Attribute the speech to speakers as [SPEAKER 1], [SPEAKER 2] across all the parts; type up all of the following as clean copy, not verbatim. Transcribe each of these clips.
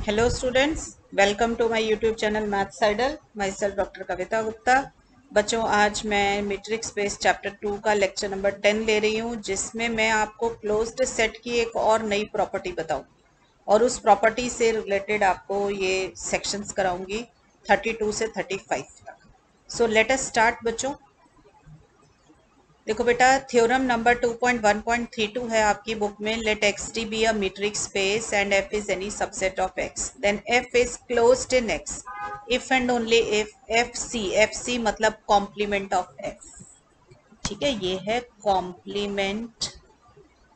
[SPEAKER 1] Hello students, welcome to my YouTube channel Maths Idol. Myself Dr. कविता गुप्ता. बच्चों आज मैं matrix space chapter 2 का lecture number 10 ले रही हूँ, जिसमें मैं आपको क्लोज्ड सेट की एक और नई प्रॉपर्टी बताऊंगी और उस प्रॉपर्टी से रिलेटेड आपको ये सेक्शंस कराऊंगी 32 से 35 तक. सो लेट अस स्टार्ट बच्चों. देखो बेटा, थ्योरम नंबर 2.1.32 है आपकी बुक में. Let X T be a metric space and F is any subset of X, then F is closed in X if and only if F C मतलब complement of F. ठीक है, ये है complement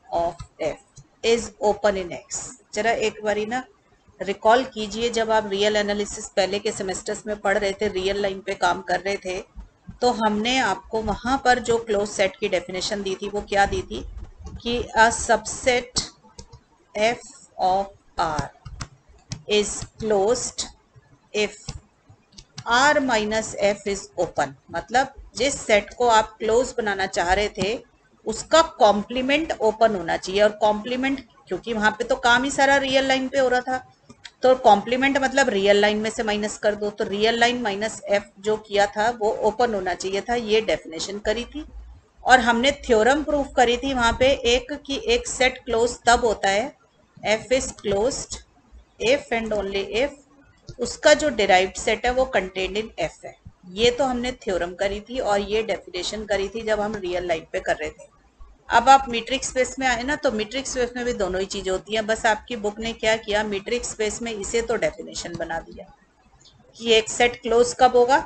[SPEAKER 1] of F is open in X. जरा एक बारी ना recall कीजिए, जब आप रियल एनालिसिस पहले के सेमेस्टर्स में पढ़ रहे थे, रियल लाइन पे काम कर रहे थे, तो हमने आपको वहां पर जो क्लोज सेट की डेफिनेशन दी थी वो क्या दी थी कि a subset F of R is closed if R minus F is open. मतलब जिस सेट को आप क्लोज बनाना चाह रहे थे उसका कॉम्प्लीमेंट ओपन होना चाहिए. और कॉम्प्लीमेंट, क्योंकि वहां पे तो काम ही सारा रियल लाइन पे हो रहा था, तो कॉम्प्लीमेंट मतलब रियल लाइन में से माइनस कर दो. तो रियल लाइन माइनस एफ जो किया था वो ओपन होना चाहिए था. ये डेफिनेशन करी थी और हमने थ्योरम प्रूफ करी थी वहां पे एक सेट क्लोज तब होता है, F is closed if and only if उसका जो डिराइव्ड सेट है वो कंटेन्ड इन एफ है. ये तो हमने थ्योरम करी थी और ये डेफिनेशन करी थी जब हम रियल लाइन पे कर रहे थे. अब आप मीट्रिक स्पेस में आए ना, तो मीट्रिक स्पेस में भी दोनों ही चीजें होती हैं. बस आपकी बुक ने क्या किया, मीट्रिक स्पेस में इसे तो डेफिनेशन बना दिया कि एक सेट क्लोज कब होगा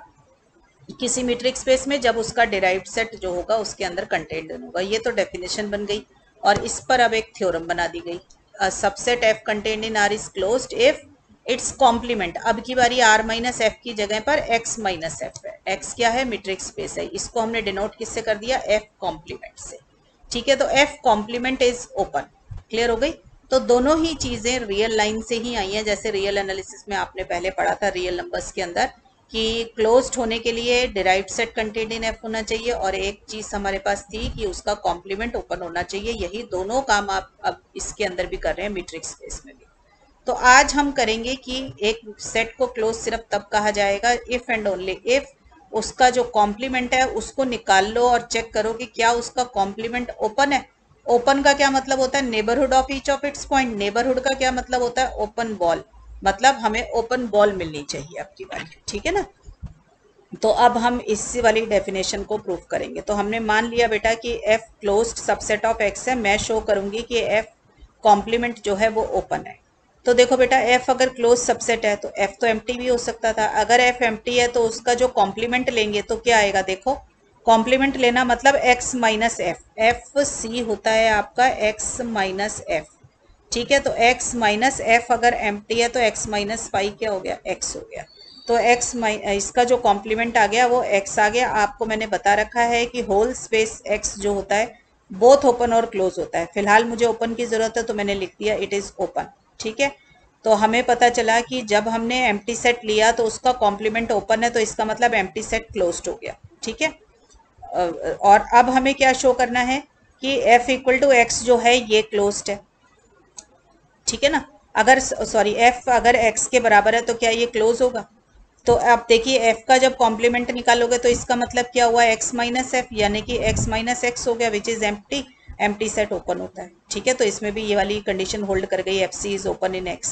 [SPEAKER 1] किसी मीट्रिक स्पेस में, जब उसका डिराइव्ड सेट जो होगा उसके अंदर कंटेन्ड होगा. ये तो डेफिनेशन बन गई और इस पर अब एक थ्योरम बना दी गई. Subset F contained in R is closed if its complement. अब की बारी आर माइनस एफ की जगह पर एक्स माइनस एफ है. एक्स क्या है, मीट्रिक स्पेस है. इसको हमने डिनोट किससे कर दिया, एफ कॉम्प्लीमेंट से. ठीक है, तो F complement is open. Clear हो गई. तो दोनों ही चीजें रियल लाइन से ही आई हैं. जैसे रियल एनालिसिस में आपने पहले पढ़ा था रियल नंबर्स के अंदर कि क्लोज्ड होने के लिए derived set contained in F होना चाहिए और एक चीज हमारे पास थी कि उसका कॉम्प्लीमेंट ओपन होना चाहिए. यही दोनों काम आप अब इसके अंदर भी कर रहे हैं, मीट्रिक स्पेस में भी. तो आज हम करेंगे कि एक सेट को क्लोज सिर्फ तब कहा जाएगा इफ एंड ओनली इफ उसका जो कॉम्प्लीमेंट है उसको निकाल लो और चेक करो कि क्या उसका कॉम्प्लीमेंट ओपन है. ओपन का क्या मतलब होता है, neighbourhood of each of its point. Neighbourhood का क्या मतलब होता है, ओपन बॉल. मतलब हमें ओपन बॉल मिलनी चाहिए आपकी बात. ठीक है ना. तो अब हम इसी वाली डेफिनेशन को प्रूफ करेंगे. तो हमने मान लिया बेटा कि F closed subset of x है. मैं शो करूंगी कि एफ कॉम्प्लीमेंट जो है वो ओपन है. तो देखो बेटा, एफ अगर क्लोज सबसेट है तो एफ तो एम्प्टी भी हो सकता था. अगर एफ एम्प्टी है तो उसका जो कॉम्प्लीमेंट लेंगे तो क्या आएगा, देखो कॉम्प्लीमेंट लेना मतलब X minus F. F C होता है आपका एक्स माइनस एफ. ठीक है, तो x माइनस एफ अगर एम्प्टी है तो x माइनस फाइव क्या हो गया, x हो गया. तो x इसका जो कॉम्प्लीमेंट आ गया वो x आ गया. आपको मैंने बता रखा है कि होल स्पेस x जो होता है बोथ ओपन और क्लोज होता है. फिलहाल मुझे ओपन की जरूरत है तो मैंने लिख दिया इट इज ओपन. ठीक है, तो हमें पता चला कि जब हमने एम्प्टी सेट लिया तो उसका कॉम्प्लीमेंट ओपन है, तो इसका मतलब एम्प्टी सेट क्लोज्ड हो गया. ठीक है, और अब हमें क्या शो करना है कि f इक्वल टू एक्स जो है ये क्लोज्ड है. ठीक है ना. अगर सॉरी एफ अगर एक्स के बराबर है तो क्या ये क्लोज होगा. तो आप देखिए एफ का जब कॉम्प्लीमेंट निकालोगे तो इसका मतलब क्या हुआ, एक्स माइनस एफ, यानी कि एक्स माइनस एक्स हो गया which is empty. Empty set open होता है. ठीक है, तो इसमें भी ये वाली कंडीशन होल्ड कर गई, F C is open in X.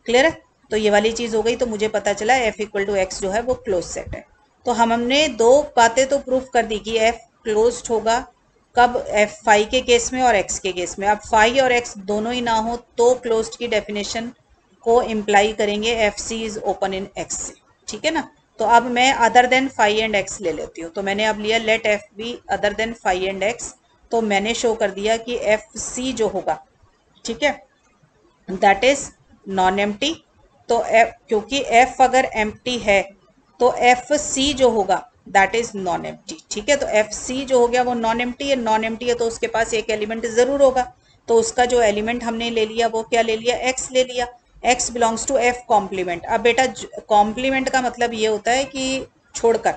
[SPEAKER 1] Clear है. तो ये वाली चीज हो गई. तो मुझे पता चला एफ इक्वल टू एक्स जो है वो क्लोज सेट है. तो हमने दो बातें तो प्रूफ कर दी कि एफ क्लोज्ड होगा कब, एफ फाई के केस में और एक्स के केस में. अब फाई और एक्स दोनों ही ना हो तो क्लोज्ड की डेफिनेशन को इम्प्लाई करेंगे F C is open in X से. ठीक है ना. तो अब मैं other than phi and X ले लेती हूँ. तो मैंने अब लिया let F be other than phi and X. तो मैंने शो कर दिया कि एफ सी जो होगा, ठीक है, दैट इज नॉन एम्प्टी. तो एफ, क्योंकि एफ अगर एम्प्टी है तो एफ सी जो होगा दैट इज नॉन एम्प्टी. ठीक है, तो एफ सी जो हो गया वो नॉन एम्प्टी है. नॉन एम्प्टी है तो उसके पास एक एलिमेंट जरूर होगा. तो उसका जो एलिमेंट हमने ले लिया वो क्या ले लिया, एक्स ले लिया. X belongs to F complement. अब बेटा कॉम्प्लीमेंट का मतलब ये होता है कि छोड़कर,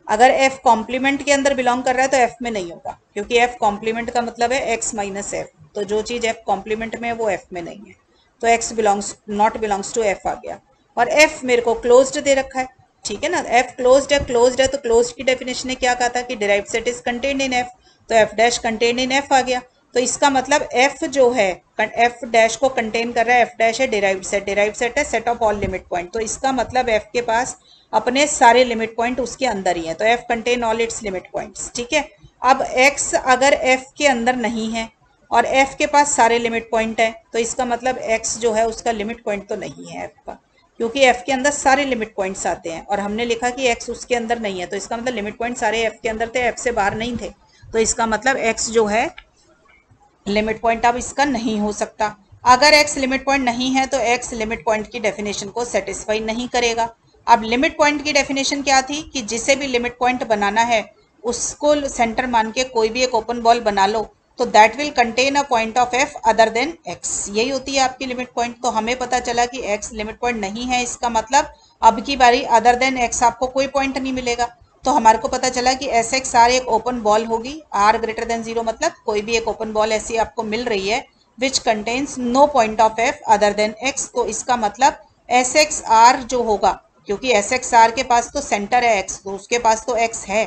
[SPEAKER 1] अगर एफ कॉम्प्लीमेंट के अंदर बिलोंग कर रहा है तो एफ में नहीं होगा, क्योंकि एफ कॉम्प्लीमेंट का मतलब है एक्स माइनस एफ. तो जो चीज एफ कॉम्प्लीमेंट में है वो एफ में नहीं है. तो x belongs not belongs to f आ गया। और f मेरे को क्लोज्ड दे रखा है, ठीक है ना, f क्लोज्ड है तो क्लोज्ड की डेफिनेशन ने क्या कहा था कि derived set is contained in f, तो f dash contained in f आ गया। तो इसका मतलब f जो है f डैश को कंटेन कर रहा है, f डैश है डिराइव्ड सेट है set of all limit point, तो इसका मतलब f के पास अपने सारे लिमिट पॉइंट उसके अंदर ही है, तो f contain all it's limit points, ठीक है। अब x अगर f के अंदर नहीं है और f के पास सारे लिमिट पॉइंट है, तो इसका मतलब x जो है उसका लिमिट पॉइंट तो नहीं है f का, क्योंकि f के अंदर सारे लिमिट पॉइंट्स आते हैं और हमने लिखा कि x उसके अंदर नहीं है, तो इसका मतलब लिमिट पॉइंट सारे f के अंदर थे, f से बाहर नहीं थे, तो इसका मतलब x जो है लिमिट पॉइंट अब इसका नहीं हो सकता। अगर x लिमिट पॉइंट नहीं है तो x लिमिट पॉइंट की डेफिनेशन को सेटिस्फाई नहीं करेगा। अब लिमिट पॉइंट की डेफिनेशन क्या थी कि जिसे भी लिमिट पॉइंट बनाना है उसको सेंटर मान के कोई भी एक ओपन बॉल बना लो, तो that will contain a point of f other than x, यही होती है आपकी लिमिट पॉइंट। तो हमें पता चला कि x लिमिट पॉइंट नहीं है, इसका मतलब अब की बारी अदर देन x आपको कोई पॉइंट नहीं मिलेगा। तो हमारे को पता चला कि एस एक्स आर एक ओपन बॉल होगी, आर ग्रेटर देन 0 मतलब कोई भी एक ओपन बॉल ऐसी आपको मिल रही है which contains no point of F other than X, तो इसका मतलब एस एक्स आर जो होगा, क्योंकि एस एक्स आर के पास तो सेंटर है एक्स, तो उसके पास तो एक्स है,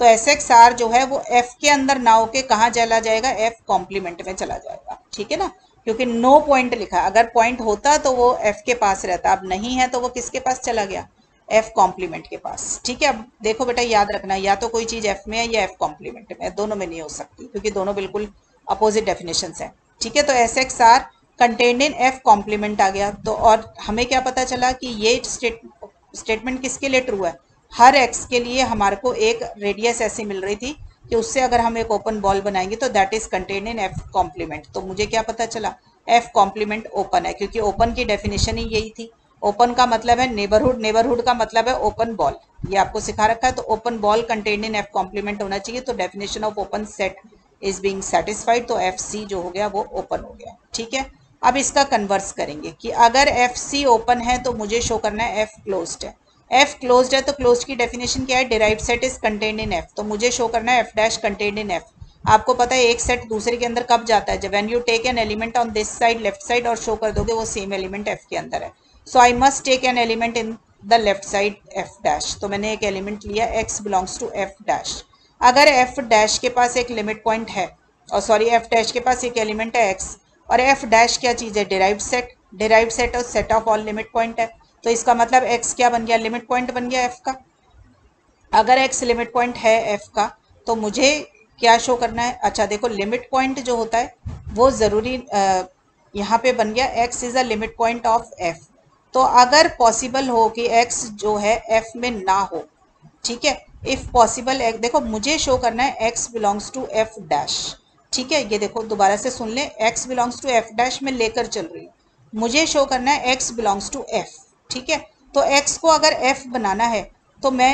[SPEAKER 1] तो एस एक्स आर जो है वो एफ के अंदर ना होके कहाँ चला जाएगा, एफ कॉम्प्लीमेंट में चला जाएगा, ठीक है ना, क्योंकि नो पॉइंट लिखा, अगर पॉइंट होता तो वो एफ के पास रहता, अब नहीं है तो वो किसके पास चला गया, एफ कॉम्प्लीमेंट के पास, ठीक है। अब देखो बेटा याद रखना, या तो कोई चीज एफ में है या एफ कॉम्प्लीमेंट में, दोनों में नहीं हो सकती क्योंकि दोनों बिल्कुल अपोजिट डेफिनेशन है, ठीक है। तो S x R contained in F complement आ गया। तो और हमें क्या पता चला कि ये स्टेटमेंट किसके लिए ट्रू है, हर एक्स के लिए हमारे को एक रेडियस ऐसी मिल रही थी कि उससे अगर हम एक ओपन बॉल बनाएंगे तो that is contained in F complement. तो मुझे क्या पता चला, एफ कॉम्प्लीमेंट ओपन है, क्योंकि ओपन की डेफिनेशन ही यही थी। ओपन का मतलब है नेबरहुड, नेबरहुड का मतलब है ओपन बॉल, ये आपको सिखा रखा है। तो open ball contained in F complement होना चाहिए, तो definition of open set is being satisfied, तो एफ सी जो हो गया वो ओपन हो गया, ठीक है। अब इसका कन्वर्स करेंगे कि अगर एफ सी ओपन है तो मुझे शो करना है एफ क्लोज्ड है। एफ क्लोज्ड है तो क्लोज्ड की डेफिनेशन क्या है, derived set is contained in F, तो मुझे शो करना है F dash contained in F. आपको पता है एक सेट दूसरे के अंदर कब जाता है, जब when you take an element on this side left side और शो कर दोगे वो सेम एलिमेंट एफ के अंदर है। So I must take an element in the left side F dash, तो मैंने एक एलिमेंट लिया x belongs to F dash. अगर एफ डैश के पास एक लिमिट पॉइंट है, और सॉरी एफ डैश के पास एक एलिमेंट है x, और एफ डैश क्या चीज़ है, डिराइव्ड सेट और set of all limit point है, तो इसका मतलब x क्या बन गया, लिमिट पॉइंट बन गया f का। अगर x लिमिट पॉइंट है f का तो मुझे क्या शो करना है, अच्छा देखो लिमिट पॉइंट जो होता है वो ज़रूरी यहाँ पे बन गया x is a limit point of f। तो अगर पॉसिबल हो कि x जो है f में ना हो, ठीक है, इफ़ पॉसिबल, देखो मुझे शो करना है x belongs to f dash, ठीक है। ये देखो दोबारा से सुन ले, x belongs to f dash में लेकर चल रही हूँ, मुझे शो करना है x बिलोंग्स टू f, ठीक है। तो x को अगर f बनाना है तो मैं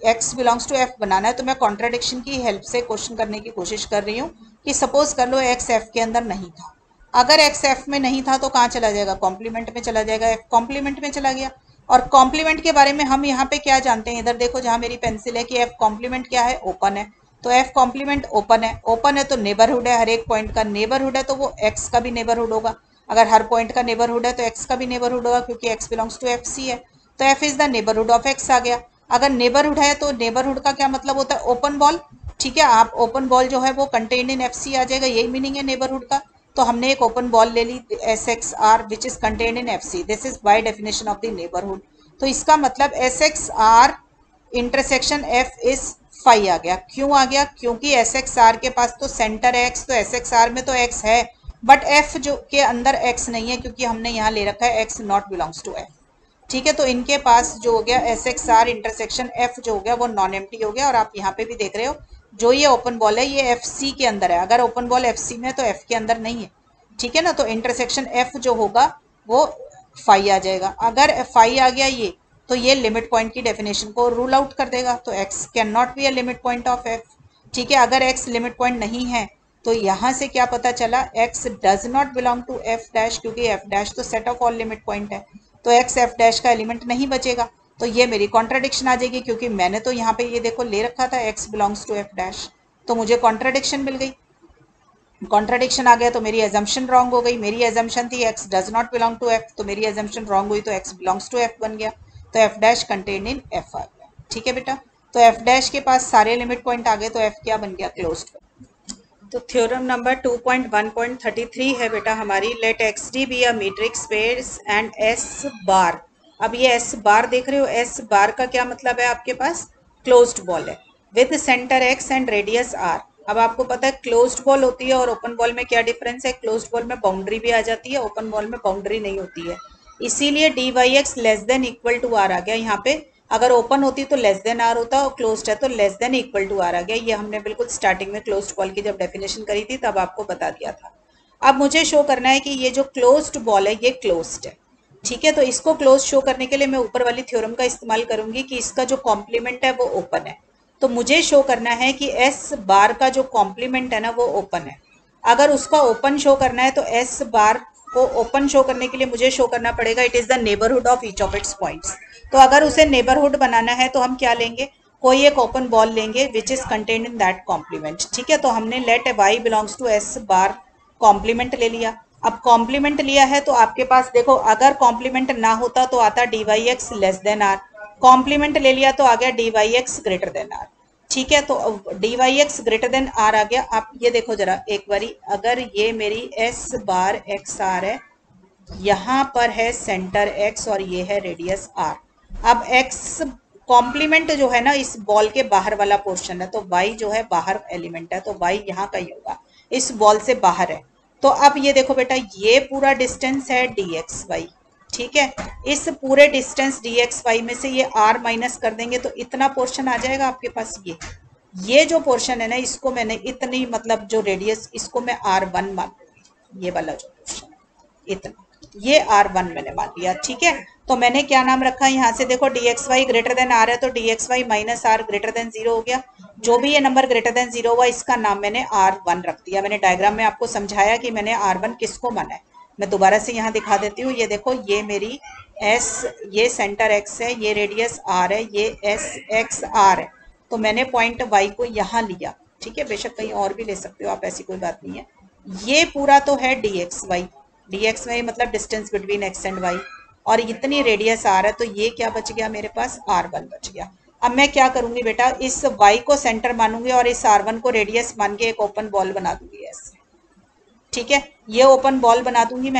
[SPEAKER 1] x बिलोंग्स टू f बनाना है, तो मैं कॉन्ट्राडिक्शन की हेल्प से क्वेश्चन करने की कोशिश कर रही हूँ कि सपोज कर लो x f के अंदर नहीं था, अगर x f में नहीं था तो कहाँ चला जाएगा, कॉम्प्लीमेंट में चला जाएगा, f कॉम्प्लीमेंट में चला गया। और कॉम्प्लीमेंट के बारे में हम यहाँ पे क्या जानते हैं, इधर देखो जहाँ मेरी पेंसिल है, कि f कॉम्प्लीमेंट क्या है, ओपन है, तो f कॉम्प्लीमेंट ओपन है, ओपन है तो नेबरहुड है, हर एक पॉइंट का नेबरहुड है, तो वो x का भी नेबरहुड होगा, अगर हर पॉइंट का नेबरहुड है तो x का भी नेबरहुड होगा, क्योंकि x belongs to F C है, तो f is the neighbourhood of x आ गया। अगर नेबरहुड है तो नेबरहुड का क्या मतलब होता है, ओपन बॉल, ठीक है, आप ओपन बॉल जो है वो कंटेन्ड इन एफ सी आ जाएगा, यही मीनिंग है नेबरहुड का। तो हमने एक ओपन बॉल ले ली S x R which is contained in F C, this is by definition of the neighbourhood. तो इसका मतलब S x are intersection F is phi आ गया, क्यों आ गया, क्योंकि एस एक्स आर के पास तो सेंटर है एक्स, तो एस एक्स आर में तो एक्स है, बट एफ जो के अंदर एक्स नहीं है, क्योंकि हमने यहाँ ले रखा है x not belongs to f, ठीक है। तो इनके पास जो हो गया s x are intersection f जो हो गया वो नॉन एम्प्टी हो गया, और आप यहाँ पे भी देख रहे हो जो ये ओपन बॉल है ये एफ सी के अंदर है, अगर ओपन बॉल एफ सी में है तो एफ के अंदर नहीं है, ठीक है ना। तो इंटरसेक्शन एफ जो होगा वो फाई आ जाएगा, अगर फाई आ गया ये तो ये लिमिट पॉइंट की डेफिनेशन को रूल आउट कर देगा, तो x can not be a limit point of f, ठीक है। अगर x लिमिट पॉइंट नहीं है तो यहाँ से क्या पता चला, x does not belong to f dash, क्योंकि f डैश तो set of all limit point है, तो x f डैश का एलिमेंट नहीं बचेगा, तो ये मेरी कॉन्ट्राडिक्शन आ जाएगी, क्योंकि मैंने तो यहाँ पे ये देखो ले रखा था x belongs to f dash, तो मुझे कॉन्ट्राडिक्शन मिल गई। कॉन्ट्राडिक्शन आ गया तो मेरी एजम्पशन रॉन्ग हो गई। मेरी एजम्पशन थी x does not belong to f, तो मेरी एजम्पशन रॉन्ग हुई तो x बिलोंग्स टू f बन गया, तो f dash contain in f आ गया। ठीक है बेटा, तो f डैश के पास सारे लिमिट पॉइंट आ गए, तो f क्या बन गया, क्लोज्ड। तो थ्योरम नंबर 2.1.33 है बेटा हमारी, let X D be a metric space and S bar. अब ये एस बार देख रहे हो, एस बार का क्या मतलब है, आपके पास क्लोज्ड बॉल है with centre x and radius r. अब आपको पता है क्लोज्ड बॉल होती है और ओपन बॉल में क्या डिफरेंस है, क्लोज्ड बॉल में बाउंड्री भी आ जाती है, ओपन बॉल में बाउंड्री नहीं होती है, इसीलिए D Y X less than equal to R आ गया यहाँ पे। अगर ओपन होती तो लेस देन आर होता, और क्लोज्ड है तो less than equal to R आ गया। ये हमने बिल्कुल स्टार्टिंग में क्लोज्ड बॉल की जब डेफिनेशन करी थी तब आपको बता दिया था। अब मुझे शो करना है कि ये जो क्लोज्ड बॉल है ये क्लोज्ड है। ठीक है, तो इसको क्लोज शो करने के लिए मैं ऊपर वाली थ्योरम का इस्तेमाल करूंगी कि इसका जो कॉम्प्लीमेंट है वो ओपन है। तो मुझे शो करना है कि एस बार का जो कॉम्प्लीमेंट है ना वो ओपन है। अगर उसका ओपन शो करना है तो एस बार को ओपन शो करने के लिए मुझे शो करना पड़ेगा it is the neighbourhood of each of it's points. तो अगर उसे नेबरहुड बनाना है तो हम क्या लेंगे, कोई एक ओपन बॉल लेंगे which is contained in that complement. ठीक है, तो हमने let y belongs to s bar complement ले लिया। अब कॉम्प्लीमेंट लिया है तो आपके पास देखो, अगर कॉम्प्लीमेंट ना होता तो आता D Y X less than R, complement ले लिया तो आ गया D Y X greater than R. ठीक है, तो D Y X greater than R आ गया। आप ये देखो जरा एक बारी, अगर ये मेरी एस बार एक्स आर है, यहाँ पर है सेंटर x और ये है रेडियस r। अब x कॉम्प्लीमेंट जो है ना इस बॉल के बाहर वाला पोर्शन है, तो y जो है बाहर एलिमेंट है, तो y यहाँ का ही होगा, इस बॉल से बाहर है। तो अब ये देखो बेटा, ये पूरा डिस्टेंस है dxy। ठीक है, इस पूरे डिस्टेंस dxy में से ये r माइनस कर देंगे तो इतना पोर्शन आ जाएगा आपके पास। ये जो पोर्शन है ना, इसको मैंने इतनी मतलब जो रेडियस, इसको मैं r1 मान लूंगी, ये वाला जो पोर्शन है इतना, ये r1 मैंने मान लिया। ठीक है, तो मैंने क्या नाम रखा है, यहाँ से देखो dxy ग्रेटर देन r है तो dxy minus r greater than 0 हो गया। जो भी ये नंबर ग्रेटर देन 0 हुआ इसका नाम मैंने r1 रख दिया। मैंने डायग्राम में आपको समझाया कि मैंने r1 किसको माना है। मैं दोबारा से यहाँ दिखा देती हूँ, ये देखो ये मेरी s, ये सेंटर x है, ये रेडियस r है, ये s x r है, तो मैंने पॉइंट y को यहाँ लिया। ठीक है, बेशक कहीं और भी ले सकते हो आप, ऐसी कोई बात नहीं है। ये पूरा तो है dxy मतलब distance between x and y, और इतनी रेडियस r है, तो ये क्या बच गया मेरे पास, r1 बच गया। अब मैं क्या करूंगी बेटा, इस y को सेंटर मानूंगी और इस r1 को रेडियस मान के एक ओपन बॉल बना दूंगी ऐसे। ठीक है, ये ओपन बॉल बना दूंगी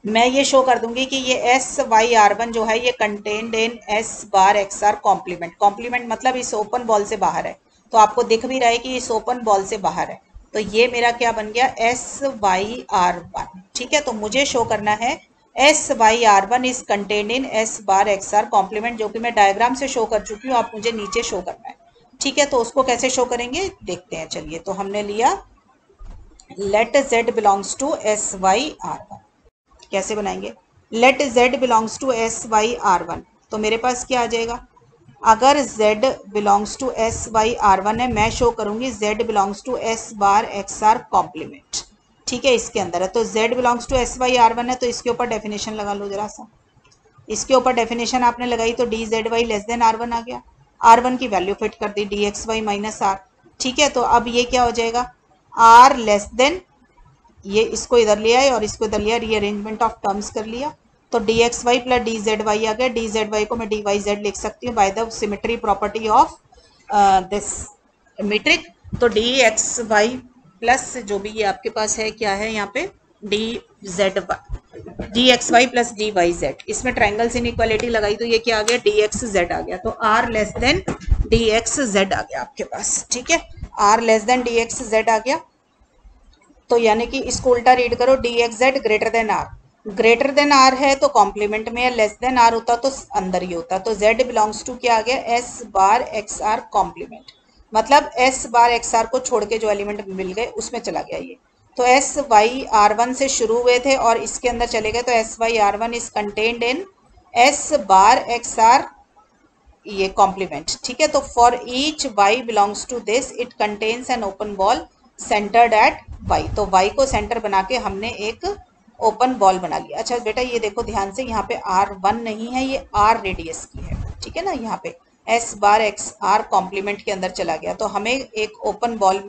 [SPEAKER 1] मैं ये शो कर दूंगी कि ये एस वाई r1 जो है ये contained in s bar x r complement. Complement मतलब इस ओपन बॉल से बाहर है, तो आपको दिख भी रहा है कि इस ओपन बॉल से बाहर है, तो ये मेरा क्या बन गया, एस वाई r1। ठीक है, तो मुझे शो करना है s y r1 is contained in s bar x r complement, जो कि मैं डायग्राम से शो कर चुकी हूँ, आप मुझे नीचे शो करना है। ठीक है, तो उसको कैसे शो करेंगे देखते हैं। चलिए, तो हमने लिया let z belongs to s y r1। कैसे बनाएंगे, let z belongs to s y r1, तो मेरे पास क्या आ जाएगा, अगर z belongs to s y r1 है, मैं शो करूंगी z belongs to s bar x r complement. ठीक है, इसके अंदर है, तो z belongs to s y r1 है, तो इसके ऊपर डेफिनेशन लगा लो जरा सा। इसके ऊपर डेफिनेशन आपने लगाई तो D Z Y less than r1 आ गया, r1 की वैल्यू फिट कर दी D x Y minus r। ठीक है, तो अब ये क्या हो जाएगा, r लेस देन, ये इसको इधर ले आए और इसको इधर लिया, रीअरेंजमेंट ऑफ टर्म्स कर लिया, तो D x Y plus D Z Y आ गया। डी जेड वाई को मैं डी वाई जेड लिख सकती हूँ by the symmetry property of this metric. तो डी एक्स वाई प्लस जो भी ये आपके पास है क्या है यहाँ पे, d Z y, d x Y plus d y z, इसमें ट्राइंगल्स इनइक्वालिटी लगाई तो ये क्या आ गया, डी एक्स जेड आ गया, तो R less than D X Z आ गया आपके पास। ठीक है, R less than D X Z आ गया, तो यानी कि इसको उल्टा रीड करो, D X Z greater than R, greater than R है तो कॉम्प्लीमेंट में, लेस देन आर होता तो अंदर ही होता, तो जेड बिलोंग्स टू क्या आ गया, s bar x r complement, मतलब एस बार एक्स आर को छोड़ के जो एलिमेंट मिल गए उसमें चला गया ये, तो एस वाई r1 से शुरू हुए थे और इसके अंदर चले गए, तो s y r1 is contained in s bar x r ये कॉम्प्लीमेंट। ठीक है, तो for each y belongs to this it contains an open ball centred at y, तो y को सेंटर बना के हमने एक ओपन बॉल बना लिया। अच्छा बेटा ये देखो ध्यान से, यहाँ पे r1 नहीं है, ये r रेडियस की है। ठीक है ना, यहाँ पे s bar x r complement के अंदर चला गया, तो हमें एक ओपन बॉल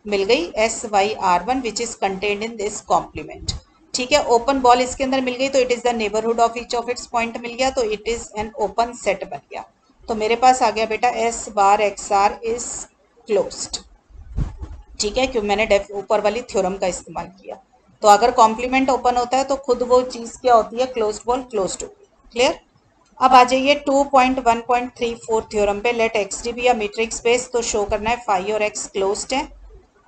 [SPEAKER 1] मिल गई SY_R1 which is contained in this complement. ठीक है, ओपन बॉल इसके अंदर मिल गई तो it is the neighbourhood of each of its point मिल गया, तो it is an open set बन गया। तो मेरे पास आ गया बेटा S⁻XR इज क्लोज्ड। ठीक है, क्यों मैंने ऊपर वाली थ्योरम का इस्तेमाल किया। तो अगर कॉम्प्लीमेंट ओपन होता है तो खुद वो चीज क्या होती है, क्लोज्ड बॉल क्लोज्ड होगी। क्लियर। अब आ जाइए 2.1.34 थ्योरम पे। Let XD be a metric space, तो शो करना है फाई और X क्लोज्ड है,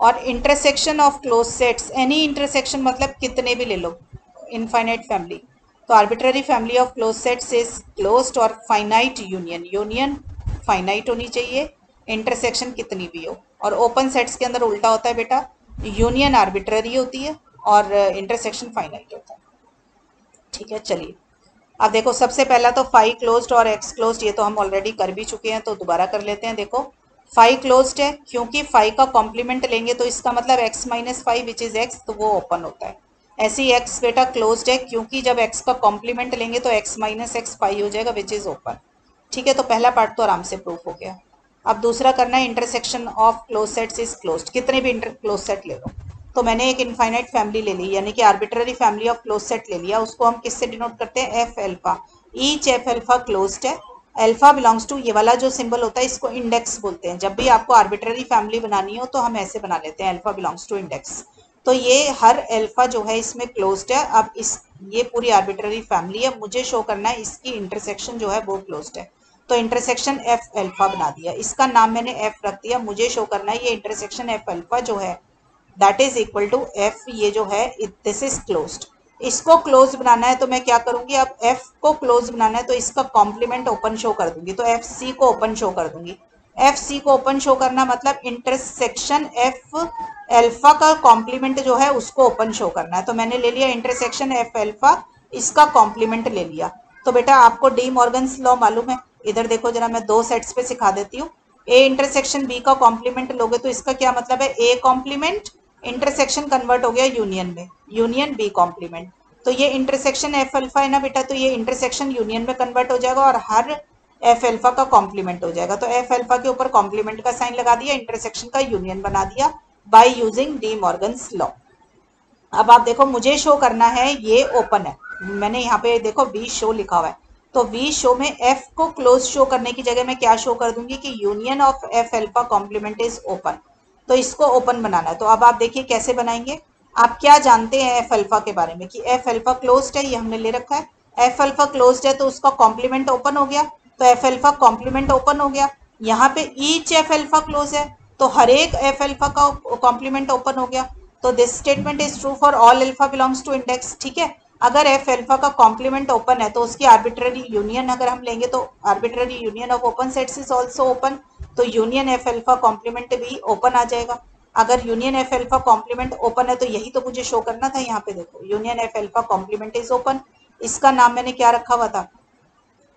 [SPEAKER 1] और intersection of close sets, any intersection मतलब कितने भी ले लो, इनफाइनाइट फैमिली, तो arbitrary family of close sets is closed, और फाइनाइट यूनियन, यूनियन फाइनाइट होनी चाहिए, इंटरसेक्शन कितनी भी हो। और ओपन सेट्स के अंदर उल्टा होता है बेटा, यूनियन आर्बिट्ररी होती है और इंटरसेक्शन फाइनाइट होता है। ठीक है, चलिए अब देखो, सबसे पहला तो फाई क्लोज्ड और एक्स क्लोज्ड, ये तो हम ऑलरेडी कर भी चुके हैं, तो दोबारा कर लेते हैं। देखो फाई क्लोज्ड है क्योंकि फाई का कॉम्प्लीमेंट लेंगे तो इसका मतलब x-5 विच इज x, तो वो ओपन होता है। ऐसे ही एक्स बेटा क्लोज्ड है क्योंकि जब x का कॉम्प्लीमेंट लेंगे तो x-x फाई हो जाएगा विच इज ओपन। ठीक है, तो पहला पार्ट तो आराम से प्रूफ हो गया। अब दूसरा करना है, intersection of close sets is closed, कितने भी इंटर क्लोज सेट ले लो। तो मैंने एक इनफाइनाइट फैमिली ले ली, यानी कि arbitrary family of close set ले लिया, उसको हम किससे डिनोट करते हैं, F alpha. Each F alpha closed है, एल्फा बिलोंग्स टू, ये वाला जो सिंबल होता है इसको इंडेक्स बोलते हैं। जब भी आपको आर्बिट्ररी फैमिली बनानी हो तो हम ऐसे बना लेते हैं, एल्फा बिलोंग्स टू इंडेक्स। तो ये हर एल्फा जो है इसमें क्लोज्ड है। अब इस, ये पूरी आर्बिट्ररी फैमिली है, मुझे शो करना है इसकी इंटरसेक्शन जो है वो क्लोज्ड है। तो इंटरसेक्शन एफ एल्फा बना दिया, इसका नाम मैंने एफ रख दिया। मुझे शो करना है ये इंटरसेक्शन एफ एल्फा जो है that is equal to f, ये जो है दिस इज क्लोज्ड। इसको क्लोज बनाना है तो मैं क्या करूंगी, अब एफ को क्लोज बनाना है तो इसका कॉम्प्लीमेंट ओपन शो कर दूंगी, तो एफ सी को ओपन शो कर दूंगी। एफ सी को ओपन शो करना मतलब इंटरसेक्शन एफ एल्फा का कॉम्प्लीमेंट जो है उसको ओपन शो करना है। तो मैंने ले लिया इंटरसेक्शन एफ एल्फा, इसका कॉम्प्लीमेंट ले लिया। तो बेटा आपको डी मॉर्गन्स लॉ मालूम है, इधर देखो जरा, मैं दो सेट्स पे सिखा देती हूँ। ए इंटरसेक्शन बी का कॉम्प्लीमेंट लोगे तो इसका क्या मतलब है, ए कॉम्प्लीमेंट इंटरसेक्शन कन्वर्ट हो गया यूनियन में, यूनियन बी कॉम्प्लीमेंट। तो ये इंटरसेक्शन एफ अल्फा है ना बेटा, तो ये इंटरसेक्शन यूनियन में कन्वर्ट हो जाएगा और हर एफ अल्फा का कॉम्प्लीमेंट हो जाएगा। तो एफ अल्फा के ऊपर कॉम्प्लीमेंट का साइन लगा दिया, इंटरसेक्शन का यूनियन बना दिया by using D Morgan's law. अब आप देखो, मुझे शो करना है ये ओपन है, मैंने यहाँ पे देखो वी शो लिखा हुआ है, तो वी शो में एफ को क्लोज शो करने की जगह मैं क्या शो कर दूंगी कि union of f alpha complement is open. तो इसको ओपन बनाना है, तो अब आप देखिए कैसे बनाएंगे। आप क्या जानते हैं एफ अल्फा के बारे में कि एफ अल्फा क्लोज्ड है, ये हमने ले रखा है। एफ अल्फा क्लोज्ड है तो उसका कॉम्प्लीमेंट ओपन हो गया, तो एफ अल्फा कॉम्प्लीमेंट ओपन हो गया। यहाँ पे ईच एफ अल्फा क्लोज है तो हर एक एफ अल्फा का कॉम्प्लीमेंट ओपन हो गया। तो this statement is true for all alpha belongs to index. ठीक है, अगर एफ अल्फा का कॉम्प्लीमेंट ओपन है तो उसकी आर्बिट्ररी यूनियन अगर हम लेंगे तो arbitrary union of open sets is also open, तो यूनियन एफ अल्फा कॉम्प्लीमेंट भी ओपन आ जाएगा। अगर union f alpha complement open है तो यही तो मुझे शो करना था, यहाँ पे देखो union f alpha complement is open, इसका नाम मैंने क्या रखा हुआ था,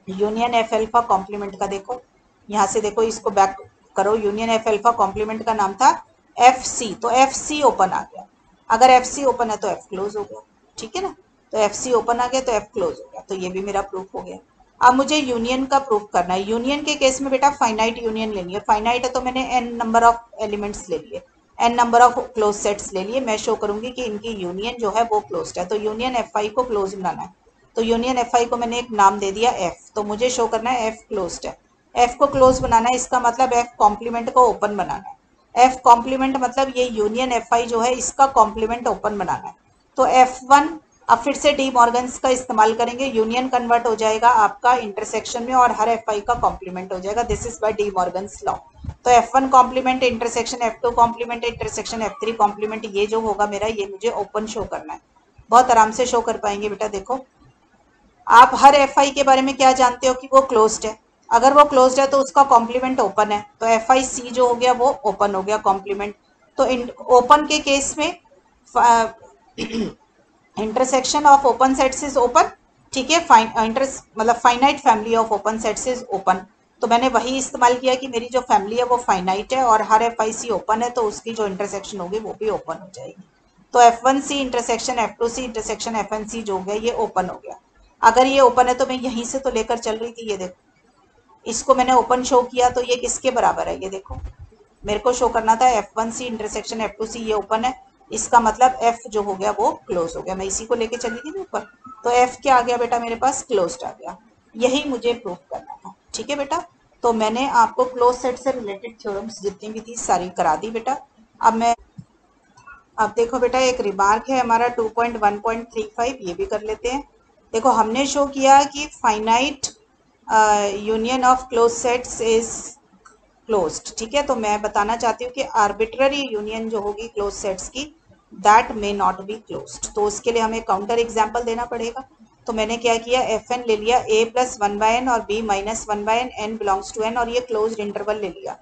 [SPEAKER 1] यूनियन एफ अल्फा कॉम्प्लीमेंट का। देखो यहाँ से देखो, इसको बैक करो, यूनियन एफ अल्फा कॉम्प्लीमेंट का नाम था एफ सी, तो एफ सी ओपन आ गया। अगर एफ सी ओपन है तो एफ क्लोज हो गया, ठीक है ना, तो एफ सी ओपन आ गया तो एफ क्लोज हो गया, तो ये भी मेरा प्रूफ हो गया। अब मुझे यूनियन का प्रूफ करना है। यूनियन के केस में बेटा फाइनाइट यूनियन लेनी है, फाइनाइट है तो मैंने एन नंबर ऑफ एलिमेंट्स ले लिए, n number of close sets ले लिए। मैं शो करूंगी कि इनकी यूनियन जो है वो क्लोज्ड है, तो यूनियन एफ आई को क्लोज बनाना है। तो यूनियन एफ आई को मैंने एक नाम दे दिया एफ, तो मुझे शो करना है एफ क्लोज्ड है। एफ को क्लोज बनाना है, इसका मतलब एफ कॉम्प्लीमेंट को ओपन बनाना है। एफ कॉम्प्लीमेंट मतलब ये यूनियन एफ आई जो है इसका कॉम्प्लीमेंट ओपन बनाना है। तो एफ वन, अब फिर से डी मॉर्गन्स का इस्तेमाल करेंगे, यूनियन कन्वर्ट हो जाएगा आपका इंटरसेक्शन में और हर एफ आई का कॉम्प्लीमेंट हो जाएगा, this is by De Morgan's law. तो F one complement intersection F two complement intersection F three complement, ये जो होगा मेरा, ये मुझे ओपन शो करना है। बहुत आराम से शो कर पाएंगे बेटा। देखो आप हर एफ आई के बारे में क्या जानते हो कि वो क्लोज्ड है, अगर वो क्लोज्ड है तो उसका कॉम्प्लीमेंट ओपन है, तो एफ आई सी जो हो गया वो ओपन हो गया कॉम्प्लीमेंट। तो ओपन के केस में intersection of open sets is open, ठीक है, मतलब finite family of open sets is open. तो मैंने वही इस्तेमाल किया कि मेरी जो फैमिली है वो फाइनाइट है और हर एफ आई सी ओपन है, तो उसकी जो इंटरसेक्शन होगी वो भी ओपन हो जाएगी। तो F one c intersection F two c intersection f n c जो हो गया ये ओपन हो गया। अगर ये ओपन है तो मैं यहीं से तो लेकर चल रही थी, ये देखो इसको मैंने ओपन शो किया, तो ये किसके बराबर है, ये देखो मेरे को शो करना था F1C इंटरसेक्शन F2C ये ओपन है, इसका मतलब F जो हो गया वो क्लोज हो गया। मैं इसी को लेके चली थी ऊपर, तो F क्या आ गया बेटा मेरे पास, क्लोज्ड आ गया। यही मुझे प्रूव करना था। ठीक है बेटा, तो मैंने आपको क्लोज सेट से रिलेटेड थ्योरम्स जितनी भी थी सारी करा दी बेटा। अब देखो बेटा एक रिमार्क है हमारा 2.1.35, ये भी कर लेते हैं। देखो हमने शो किया कि finite union of close sets is closed. ठीक है, तो मैं बताना चाहती हूँ कि आर्बिट्ररी यूनियन जो होगी क्लोज सेट्स की, that may not be closed. तो उसके लिए हमें काउंटर एग्जाम्पल देना पड़ेगा। तो मैंने क्या किया, एफ एन ले लिया, a प्लस 1/n और b minus 1/n, n belongs to n, और ये क्लोज्ड इंटरवल ले लिया।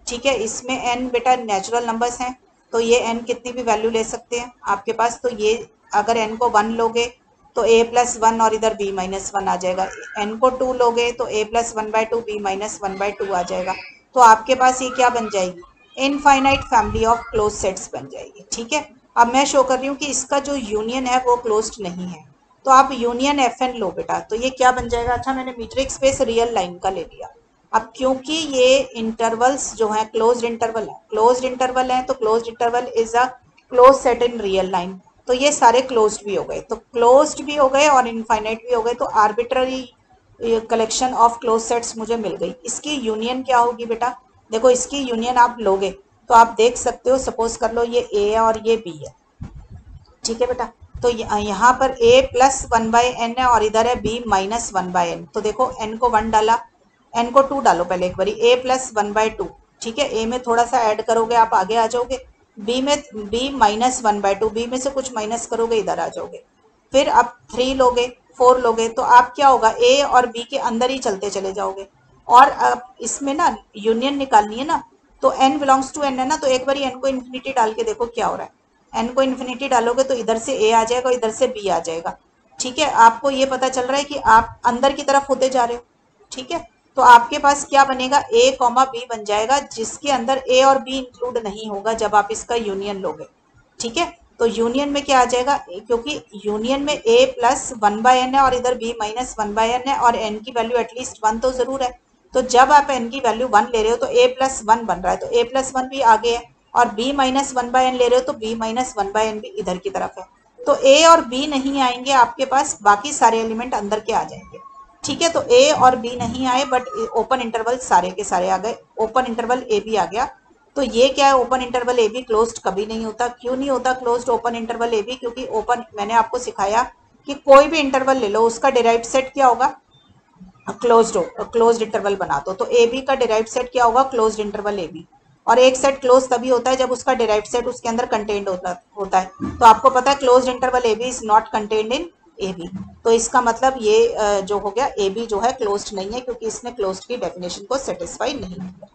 [SPEAKER 1] ठीक है, इसमें n बेटा नेचुरल नंबर्स हैं, तो ये n कितनी भी वैल्यू ले सकते हैं आपके पास। तो ये अगर n को 1 लोगे तो a प्लस 1 और इधर b माइनस 1 आ जाएगा। n को 2 लोगे तो a प्लस 1/2 b माइनस 1/2 आ जाएगा। तो आपके पास ये क्या बन जाएगी, infinite family of close sets बन जाएगी। ठीक है, अब मैं शो कर रही हूँ कि इसका जो यूनियन है वो क्लोज्ड नहीं है, तो आप यूनियन एफ एन लो बेटा। तो ये क्या बन जाएगा, अच्छा मैंने मीट्रिक स्पेस रियल लाइन का ले लिया। अब क्योंकि ये इंटरवल्स जो है क्लोज्ड इंटरवल है, क्लोज्ड इंटरवल है, तो closed interval is a close set in real line, तो ये सारे क्लोज्ड भी हो गए, तो क्लोज्ड भी हो गए और इनफाइनाइट भी हो गए। तो arbitrary collection of close sets मुझे मिल गई। इसकी यूनियन क्या होगी बेटा, देखो इसकी यूनियन आप लोगे तो आप देख सकते हो, सपोज कर लो ये a है और ये b है। ठीक है बेटा, तो यहाँ पर a प्लस 1/n है और इधर है b माइनस 1/n। तो देखो n को 1 डाला, n को 2 डालो पहले एक बारी, a प्लस 1/2। ठीक है, a में थोड़ा सा ऐड करोगे आप आगे आ जाओगे, b में b माइनस 1/2, b में से कुछ माइनस करोगे इधर आ जाओगे। फिर अब 3 लोगे, 4 लोगे, तो आप क्या होगा, a और b के अंदर ही चलते चले जाओगे। और अब इसमें ना यूनियन निकालनी है ना, तो n बिलोंग्स टू n है ना, तो एक बारी n को इन्फिनिटी डाल के देखो क्या हो रहा है। n को इन्फिनिटी डालोगे तो इधर से a आ जाएगा, इधर से b आ जाएगा। ठीक है, आपको ये पता चल रहा है कि आप अंदर की तरफ होते जा रहे हो। ठीक है, तो आपके पास क्या बनेगा, a कॉमा b बन जाएगा, जिसके अंदर a और b इंक्लूड नहीं होगा जब आप इसका यूनियन लोगे। ठीक है, तो यूनियन में क्या आ जाएगा, क्योंकि यूनियन में a प्लस 1/n है और इधर b माइनस 1/n है, और n की वैल्यू एटलीस्ट 1 तो जरूर है। तो जब आप n की वैल्यू 1 ले रहे हो तो a प्लस 1 बन रहा है, तो a प्लस 1 भी आगे है, और b माइनस 1/n ले रहे हो तो b माइनस 1/n भी इधर की तरफ है। तो a और b नहीं आएंगे आपके पास, बाकी सारे एलिमेंट अंदर के आ जाएंगे। ठीक है, तो a और b नहीं आए, बट ओपन इंटरवल सारे के सारे आ गए, ओपन इंटरवल a भी आ गया। तो ये क्या है, open interval a b closed कभी नहीं होता। क्यों नहीं होता closed open interval a b, क्योंकि ओपन, मैंने आपको सिखाया कि कोई भी इंटरवल ले लो उसका डिराइव्ड सेट क्या होगा, क्लोज्ड हो, क्लोज्ड इंटरवल बना तो ए बी का डिराइव्ड सेट क्या होगा, क्लोज्ड इंटरवल ए बी। और एक सेट क्लोज तभी होता है जब उसका डिराइव्ड सेट उसके अंदर कंटेन्ड होता है। तो आपको पता है closed interval a b is not contained in a b, तो इसका मतलब ये जो हो गया ए बी जो है क्लोज्ड नहीं है, क्योंकि इसने क्लोज्ड की डेफिनेशन को सेटिस्फाई नहीं किया।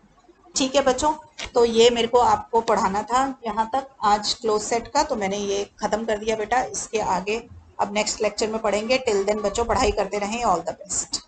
[SPEAKER 1] ठीक है बच्चों, तो ये मेरे को आपको पढ़ाना था यहाँ तक आज क्लोज सेट का, तो मैंने ये खत्म कर दिया बेटा। इसके आगे अब नेक्स्ट लेक्चर में पढ़ेंगे। टिल देन बच्चों पढ़ाई करते रहें, ऑल द बेस्ट।